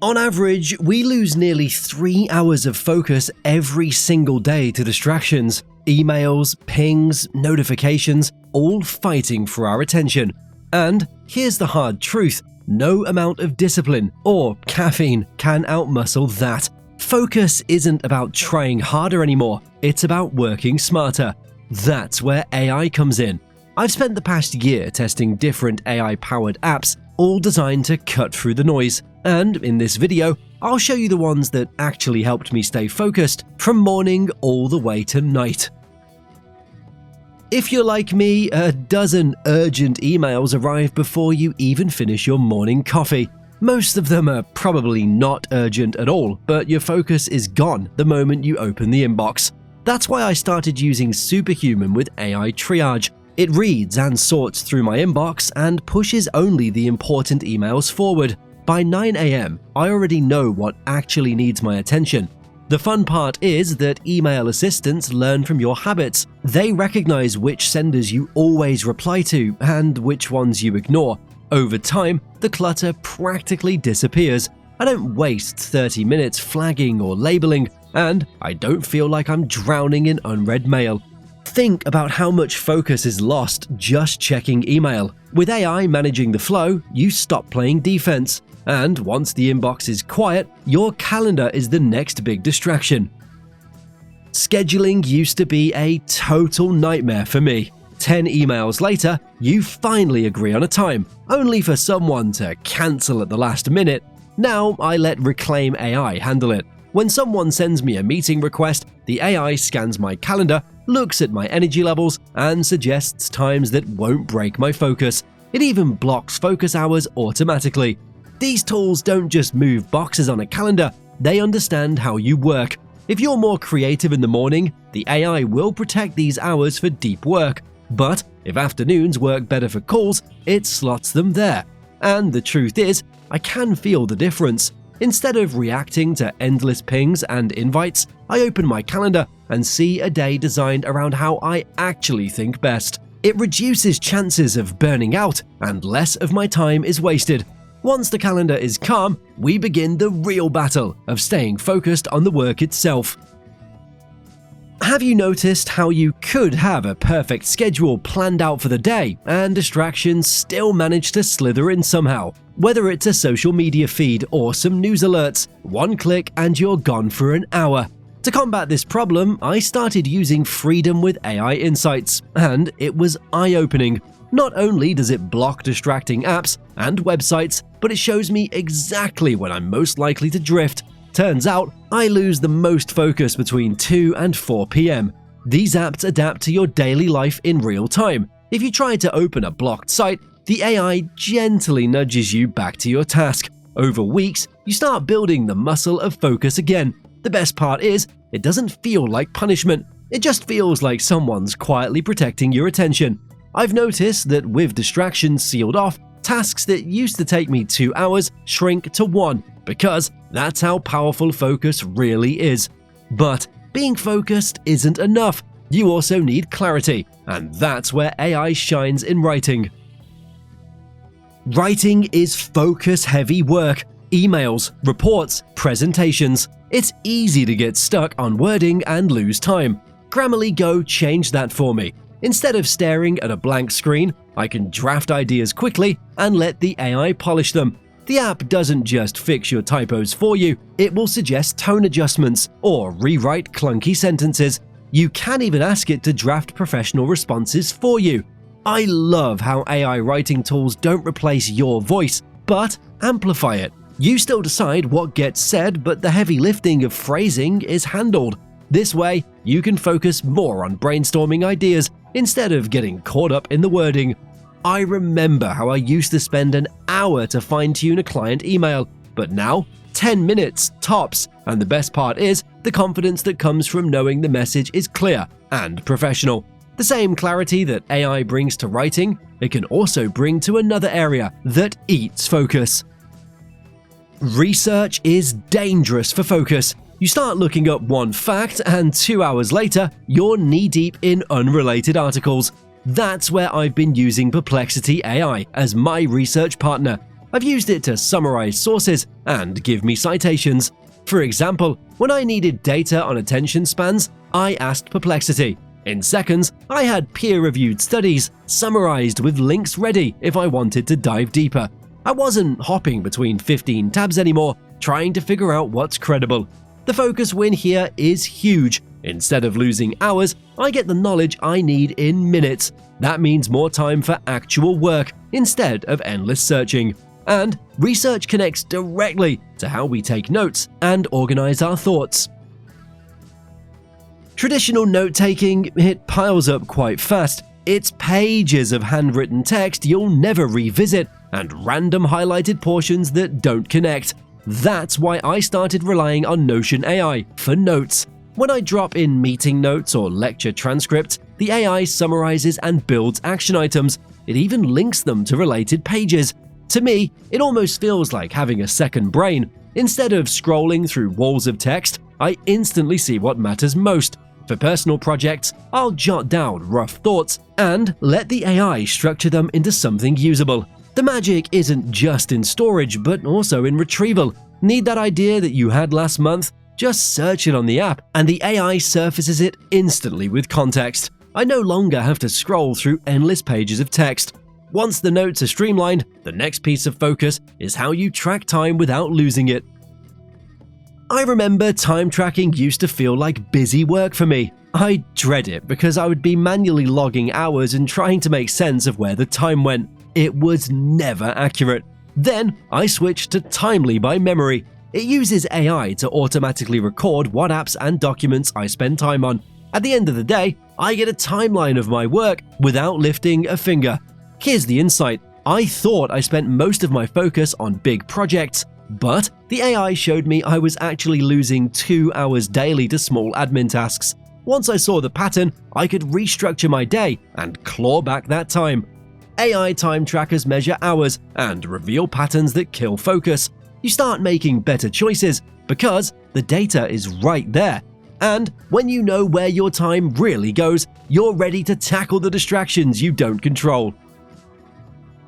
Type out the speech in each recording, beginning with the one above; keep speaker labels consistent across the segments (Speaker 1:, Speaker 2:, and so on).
Speaker 1: On average, we lose nearly 3 hours of focus every single day to distractions, emails, pings, notifications, all fighting for our attention. And here's the hard truth: no amount of discipline or caffeine can outmuscle that. Focus isn't about trying harder anymore, it's about working smarter. That's where AI comes in. I've spent the past year testing different AI-powered apps, all designed to cut through the noise. And in this video, I'll show you the ones that actually helped me stay focused from morning all the way to night. If you're like me, a dozen urgent emails arrive before you even finish your morning coffee. Most of them are probably not urgent at all, but your focus is gone the moment you open the inbox. That's why I started using Superhuman with AI Triage. It reads and sorts through my inbox and pushes only the important emails forward. By 9 a.m., I already know what actually needs my attention. The fun part is that email assistants learn from your habits. They recognize which senders you always reply to and which ones you ignore. Over time, the clutter practically disappears. I don't waste 30 minutes flagging or labeling, and I don't feel like I'm drowning in unread mail. Think about how much focus is lost just checking email. With AI managing the flow, you stop playing defense. And once the inbox is quiet, your calendar is the next big distraction. Scheduling used to be a total nightmare for me. 10 emails later, you finally agree on a time, only for someone to cancel at the last minute. Now I let Reclaim AI handle it. When someone sends me a meeting request, the AI scans my calendar, looks at my energy levels, and suggests times that won't break my focus. It even blocks focus hours automatically. These tools don't just move boxes on a calendar, they understand how you work. If you're more creative in the morning, the AI will protect these hours for deep work. But if afternoons work better for calls, it slots them there. And the truth is, I can feel the difference. Instead of reacting to endless pings and invites, I open my calendar and see a day designed around how I actually think best. It reduces chances of burning out, and less of my time is wasted. Once the calendar is calm, we begin the real battle of staying focused on the work itself. Have you noticed how you could have a perfect schedule planned out for the day, and distractions still manage to slither in somehow? Whether it's a social media feed or some news alerts, one click and you're gone for an hour. To combat this problem, I started using Freedom with AI Insights, and it was eye-opening. Not only does it block distracting apps and websites, but it shows me exactly when I'm most likely to drift. Turns out, I lose the most focus between 2 and 4 p.m. These apps adapt to your daily life in real time. If you try to open a blocked site, the AI gently nudges you back to your task. Over weeks, you start building the muscle of focus again. The best part is, it doesn't feel like punishment. It just feels like someone's quietly protecting your attention. I've noticed that with distractions sealed off, tasks that used to take me 2 hours shrink to 1, because that's how powerful focus really is. But being focused isn't enough. You also need clarity, and that's where AI shines in writing. Writing is focus-heavy work. Emails, reports, presentations. It's easy to get stuck on wording and lose time. Grammarly Go changed that for me. Instead of staring at a blank screen, I can draft ideas quickly and let the AI polish them. The app doesn't just fix your typos for you, it will suggest tone adjustments or rewrite clunky sentences. You can even ask it to draft professional responses for you. I love how AI writing tools don't replace your voice, but amplify it. You still decide what gets said, but the heavy lifting of phrasing is handled. This way, you can focus more on brainstorming ideas instead of getting caught up in the wording. I remember how I used to spend an hour to fine-tune a client email, but now 10 minutes tops, and the best part is the confidence that comes from knowing the message is clear and professional. The same clarity that AI brings to writing, it can also bring to another area that eats focus. Research is dangerous for focus. You start looking up one fact, and 2 hours later, you're knee-deep in unrelated articles. That's where I've been using Perplexity AI as my research partner. I've used it to summarize sources and give me citations. For example, when I needed data on attention spans, I asked Perplexity. In seconds, I had peer-reviewed studies summarized with links ready if I wanted to dive deeper. I wasn't hopping between 15 tabs anymore, trying to figure out what's credible. The focus win here is huge. Instead of losing hours, I get the knowledge I need in minutes. That means more time for actual work instead of endless searching. And research connects directly to how we take notes and organize our thoughts. Traditional note-taking, it piles up quite fast. It's pages of handwritten text you'll never revisit and random highlighted portions that don't connect. That's why I started relying on Notion AI for notes. When I drop in meeting notes or lecture transcripts, the AI summarizes and builds action items. It even links them to related pages. To me, it almost feels like having a second brain. Instead of scrolling through walls of text, I instantly see what matters most. For personal projects, I'll jot down rough thoughts and let the AI structure them into something usable. The magic isn't just in storage, but also in retrieval. Need that idea that you had last month? Just search it on the app, and the AI surfaces it instantly with context. I no longer have to scroll through endless pages of text. Once the notes are streamlined, the next piece of focus is how you track time without losing it. I remember time tracking used to feel like busy work for me. I dread it because I would be manually logging hours and trying to make sense of where the time went. It was never accurate. Then I switched to Timely by Memory. It uses AI to automatically record what apps and documents I spend time on. At the end of the day, I get a timeline of my work without lifting a finger. Here's the insight. I thought I spent most of my focus on big projects, but the AI showed me I was actually losing 2 hours daily to small admin tasks. Once I saw the pattern, I could restructure my day and claw back that time. AI time trackers measure hours and reveal patterns that kill focus. You start making better choices because the data is right there. And when you know where your time really goes, you're ready to tackle the distractions you don't control.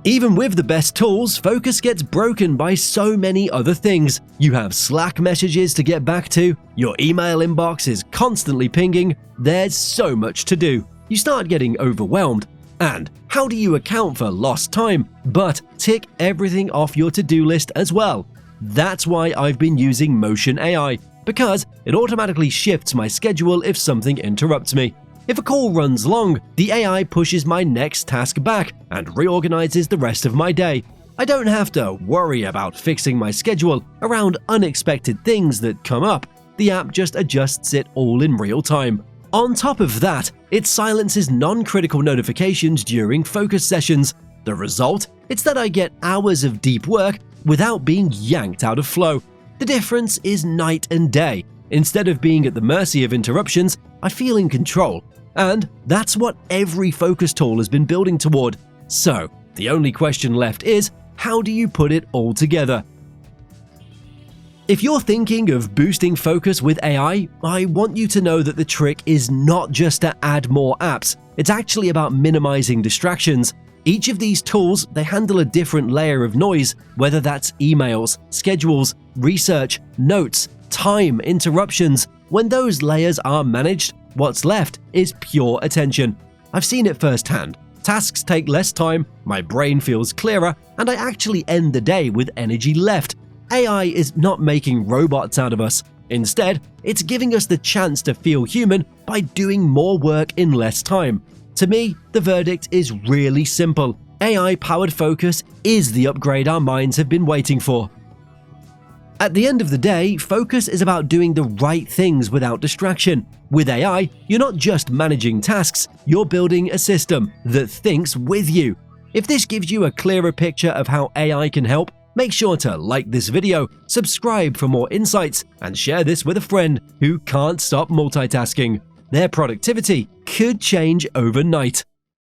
Speaker 1: Even with the best tools, focus gets broken by so many other things. You have Slack messages to get back to, your email inbox is constantly pinging, there's so much to do. You start getting overwhelmed. And how do you account for lost time, but tick everything off your to-do list as well? That's why I've been using Motion AI, because it automatically shifts my schedule if something interrupts me. If a call runs long, the AI pushes my next task back and reorganizes the rest of my day. I don't have to worry about fixing my schedule around unexpected things that come up. The app just adjusts it all in real time. On top of that, it silences non-critical notifications during focus sessions. The result? It's that I get hours of deep work without being yanked out of flow. The difference is night and day. Instead of being at the mercy of interruptions, I feel in control. And that's what every focus tool has been building toward. So, the only question left is, how do you put it all together? If you're thinking of boosting focus with AI, I want you to know that the trick is not just to add more apps. It's actually about minimizing distractions. Each of these tools, they handle a different layer of noise, whether that's emails, schedules, research, notes, time, interruptions. When those layers are managed, what's left is pure attention. I've seen it firsthand. Tasks take less time, my brain feels clearer, and I actually end the day with energy left. AI is not making robots out of us. Instead, it's giving us the chance to feel human by doing more work in less time. To me, the verdict is really simple. AI-powered focus is the upgrade our minds have been waiting for. At the end of the day, focus is about doing the right things without distraction. With AI, you're not just managing tasks, you're building a system that thinks with you. If this gives you a clearer picture of how AI can help, make sure to like this video, subscribe for more insights, and share this with a friend who can't stop multitasking. Their productivity could change overnight.